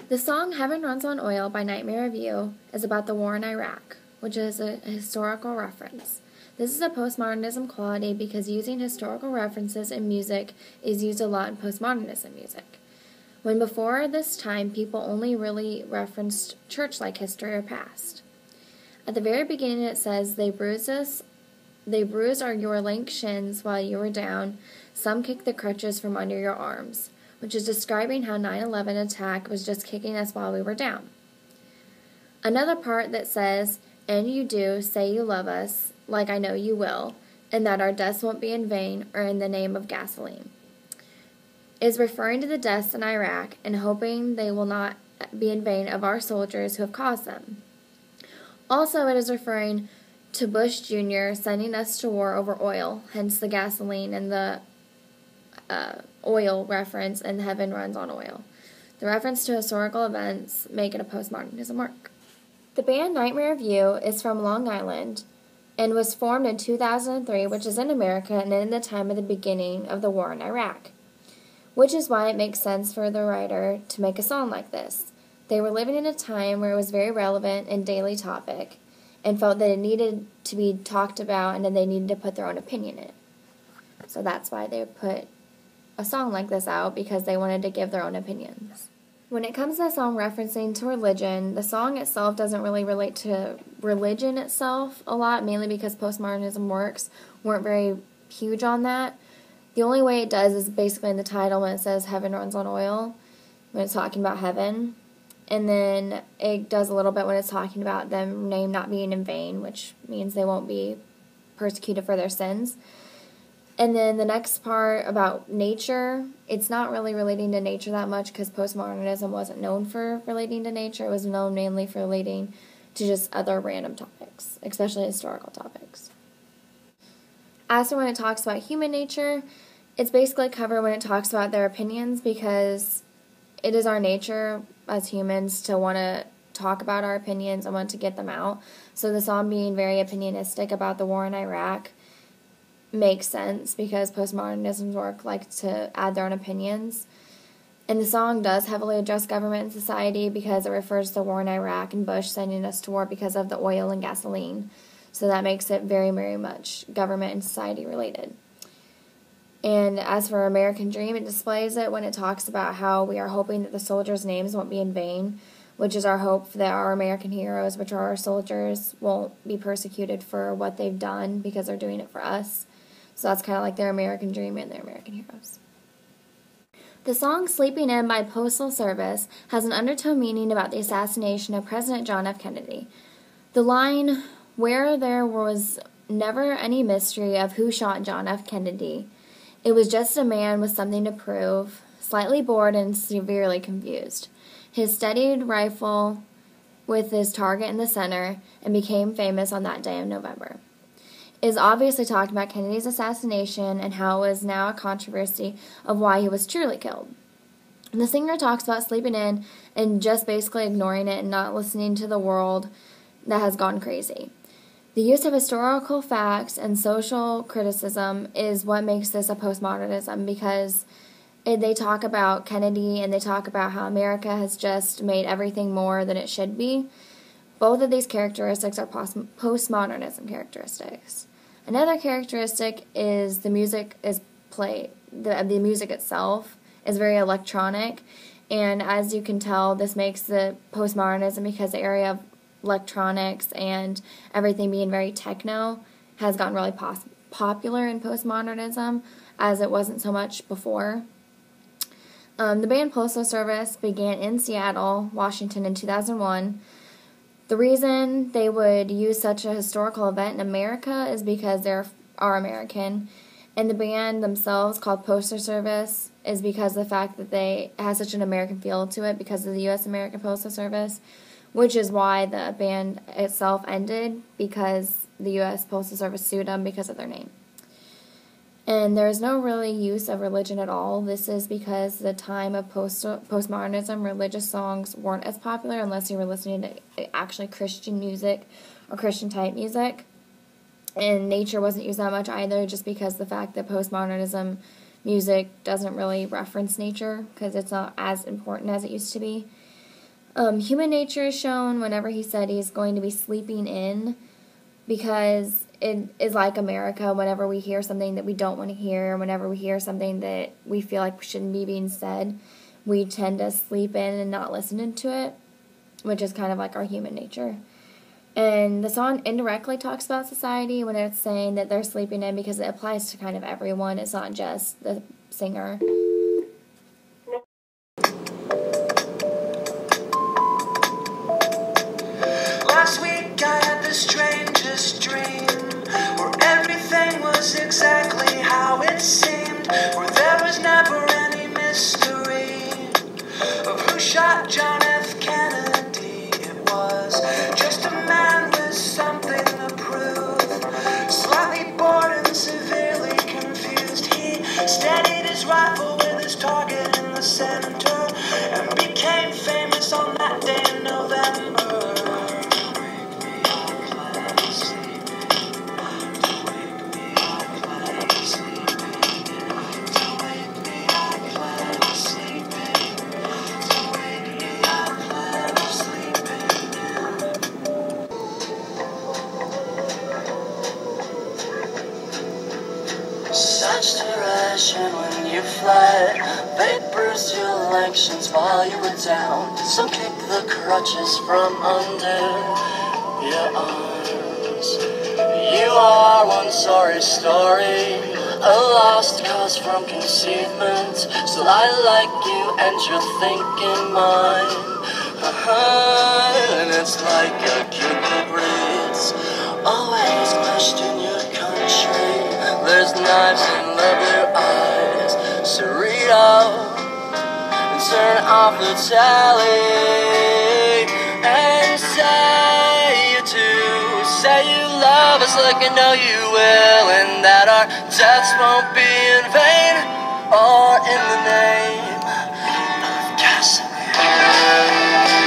The song Heaven Runs on Oil by Nightmare Review is about the war in Iraq, which is a historical reference. This is a postmodernism quality because using historical references in music is used a lot in postmodernism music. When before this time, people only really referenced church-like history or past. At the very beginning it says, They bruised your lank shins while you were down, some kicked the crutches from under your arms, which is describing how 9/11 attack was just kicking us while we were down. Another part that says, And you do say you love us, like I know you will, and that our deaths won't be in vain or in the name of gasoline, is referring to the deaths in Iraq and hoping they will not be in vain of our soldiers who have caused them. Also, it is referring to Bush Jr. sending us to war over oil, hence the gasoline and the oil reference, and Heaven Runs on Oil. The reference to historical events make it a postmodernism work. The band Nightmare Review is from Long Island and was formed in 2003, which is in America and in the time of the beginning of the war in Iraq, which is why it makes sense for the writer to make a song like this. They were living in a time where it was very relevant and daily topic and felt that it needed to be talked about and then they needed to put their own opinion in it. So that's why they put a song like this out, because they wanted to give their own opinions. When it comes to a song referencing to religion, the song itself doesn't really relate to religion itself a lot, mainly because postmodernism works weren't very huge on that. The only way it does is basically in the title when it says Heaven Runs on Oil, when it's talking about heaven. And then it does a little bit when it's talking about their name not being in vain, which means they won't be persecuted for their sins. And then the next part about nature, it's not really relating to nature that much because postmodernism wasn't known for relating to nature. It was known mainly for relating to just other random topics, especially historical topics. As for when it talks about human nature, it's basically covered when it talks about their opinions, because it is our nature as humans to want to talk about our opinions and want to get them out. So the song being very opinionistic about the war in Iraq makes sense because postmodernism's work like to add their own opinions. And the song does heavily address government and society because it refers to the war in Iraq and Bush sending us to war because of the oil and gasoline. So that makes it very, very much government and society related. And as for American Dream, it displays it when it talks about how we are hoping that the soldiers' names won't be in vain, which is our hope that our American heroes, which are our soldiers, won't be persecuted for what they've done because they're doing it for us. So that's kind of like their American Dream and their American heroes. The song Sleeping In by Postal Service has an undertone meaning about the assassination of President John F. Kennedy. The line, where there was never any mystery of who shot John F. Kennedy, it was just a man with something to prove, slightly bored and severely confused. His steadied rifle with his target in the center and became famous on that day of November. It is obviously talking about Kennedy's assassination and how it was now a controversy of why he was truly killed. And the singer talks about sleeping in and just basically ignoring it and not listening to the world that has gone crazy. The use of historical facts and social criticism is what makes this a postmodernism, because they talk about Kennedy and they talk about how America has just made everything more than it should be. Both of these characteristics are postmodernism characteristics. Another characteristic is the music is played. The music itself is very electronic, and as you can tell, this makes it postmodernism because the area of electronics and everything being very techno has gotten really popular in postmodernism, as it wasn't so much before. The band Postal Service began in Seattle, Washington in 2001. The reason they would use such a historical event in America is because they are American, and the band themselves, called Postal Service, is because of the fact that they have such an American feel to it because of the U.S. American Postal Service, which is why the band itself ended, because the U.S. Postal Service sued them because of their name. And there is no really use of religion at all. This is because the time of postmodernism, religious songs weren't as popular unless you were listening to actually Christian music or Christian-type music. And nature wasn't used that much either, just because the fact that postmodernism music doesn't really reference nature because it's not as important as it used to be. Human nature is shown whenever he said he's going to be sleeping in, because it is like America. Whenever we hear something that we don't want to hear, whenever we hear something that we feel like shouldn't be being said, we tend to sleep in and not listen to it, which is kind of like our human nature. And the song indirectly talks about society when it's saying that they're sleeping in, because it applies to kind of everyone. It's not just the singer. Last week I had the strangest dream, where everything was exactly how it seemed, where there was never any mystery of who shot John F. Kennedy. It was just a man with something to prove, slightly bored and severely confused. He steadied his rifle with his target in the center and became famous on that day in November. Such direction when you fled. They bruised your elections while you were down. Some kicked the crutches from under your arms. You are one sorry story, a lost cause from conceivement. Still I like you and you're thinking mine. And it's like a kid that reads, always question your country. There's knives in the blue eyes, so read out and turn off the tally and say you do. Say you love us like I know you will, and that our deaths won't be in vain or in the name of gasoline.